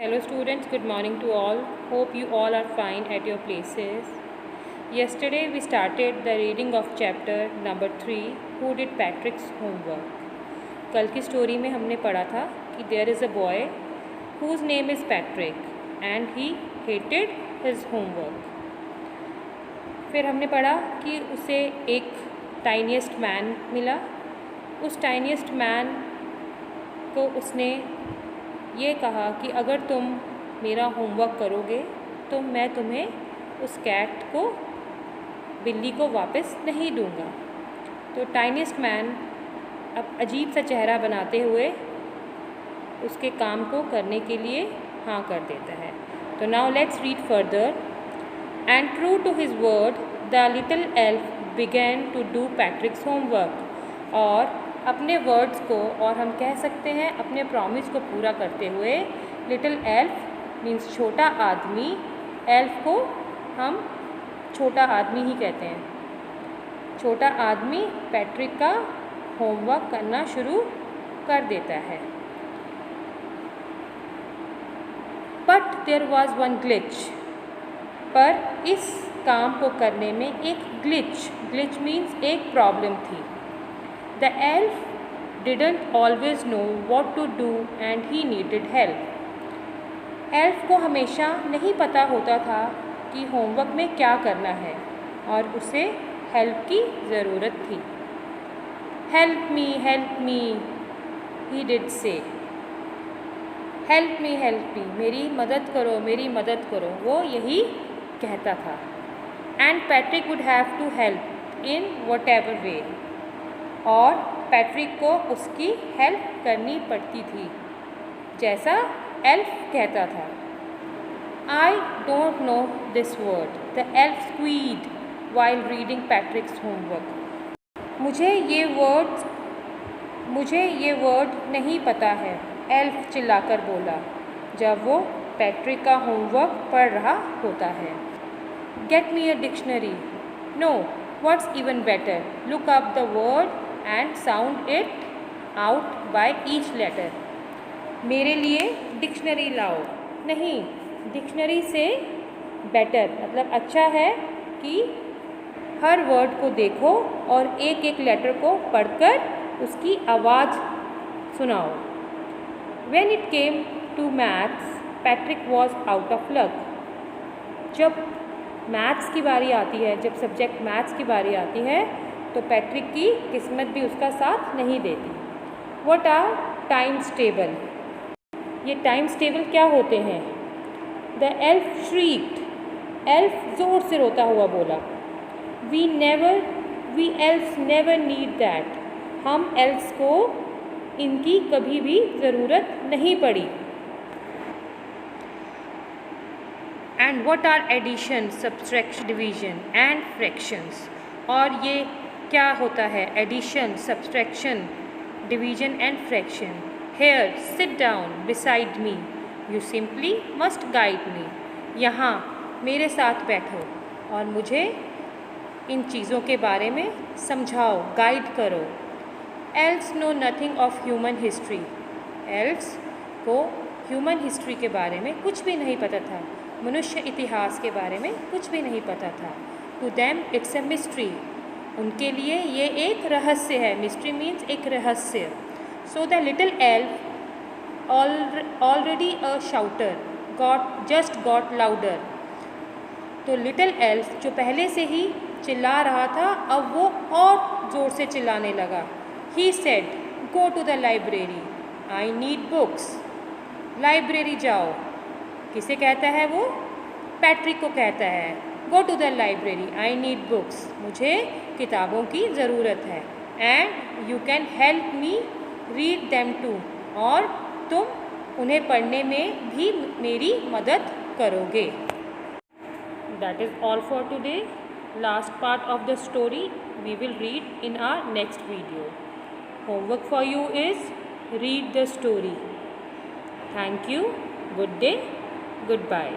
Hello students, good morning to all. Hope you all are fine at your places. Yesterday we started the reading of chapter number 3, Who Did Patrick's Homework. कल की story में हमने पढ़ा था कि there is a boy whose name is Patrick and he hated his homework. फिर हमने पढ़ा कि उसे एक टाइनिएस्ट मैन मिला. उस टाइनिएस्ट मैन को उसने ये कहा कि अगर तुम मेरा होमवर्क करोगे तो मैं तुम्हें उस कैट को, बिल्ली को वापस नहीं दूंगा. तो टाइनिएस्ट मैन अब अजीब सा चेहरा बनाते हुए उसके काम को करने के लिए हाँ कर देता है. तो now let's read further. And true to his word the little elf began to do Patrick's homework. और अपने वर्ड्स को, और हम कह सकते हैं अपने प्रॉमिस को पूरा करते हुए, लिटिल एल्फ मीन्स छोटा आदमी, एल्फ को हम छोटा आदमी ही कहते हैं, छोटा आदमी पैट्रिक का होमवर्क करना शुरू कर देता है. But there was one glitch. पर इस काम को करने में एक ग्लिच मीन्स एक प्रॉब्लम थी. The elf didn't always know what to do and he needed help. Elf को हमेशा नहीं पता होता था कि होमवर्क में क्या करना है और उसे हेल्प की ज़रूरत थी. Help me he did say. Help me मेरी मदद करो, वो यही कहता था. And Patrick would have to help in whatever way. और पैट्रिक को उसकी हेल्प करनी पड़ती थी जैसा एल्फ कहता था. I don't know this word, the elf squid while reading पैट्रिक्स homework. मुझे ये वर्ड नहीं पता है, एल्फ चिल्लाकर बोला जब वो पैट्रिक का होमवर्क पढ़ रहा होता है. Get me a dictionary. No, what's even better, look up the word and sound it out by each letter. मेरे लिए डिक्शनरी लाओ. नहीं, डिक्शनरी से बेटर मतलब अच्छा है कि हर वर्ड को देखो और एक एक लेटर को पढ़कर उसकी आवाज़ सुनाओ. When it came to maths, Patrick was out of luck. जब मैथ्स की बारी आती है, जब सब्जेक्ट मैथ्स की बारी आती है तो पैट्रिक की किस्मत भी उसका साथ नहीं देती. What are times table. ये टाइम्स टेबल क्या होते हैं? The elf श्रीक्ड. एल्फ ज़ोर से रोता हुआ बोला. We elves never need that. हम एल्फ्स को इनकी कभी भी ज़रूरत नहीं पड़ी. And what are addition, subtraction, division and fractions. और ये क्या होता है? Addition, subtraction, division and fraction. Here sit down beside me, you simply must guide me. यहाँ मेरे साथ बैठो और मुझे इन चीज़ों के बारे में समझाओ, गाइड करो. Elves know nothing of human history. Elves को ह्यूमन हिस्ट्री के बारे में कुछ भी नहीं पता था, मनुष्य इतिहास के बारे में कुछ भी नहीं पता था. To them it's a mystery. उनके लिए ये एक रहस्य है. मिस्ट्री मीन्स एक रहस्य. So the little elf already a शाउटर just got louder. तो लिटिल एल्फ जो पहले से ही चिल्ला रहा था अब वो और ज़ोर से चिल्लाने लगा. He said, go to the library, I need books. Library जाओ. किसे कहता है वो? पैट्रिक को कहता है. Go to the library, I need books. मुझे किताबों की ज़रूरत है. And you can help me read them too. और तुम उन्हें पढ़ने में भी मेरी मदद करोगे. That is all for today. Last part of the story we will read in our next video. Homework for you is read the story. Thank you. Good day. Good bye.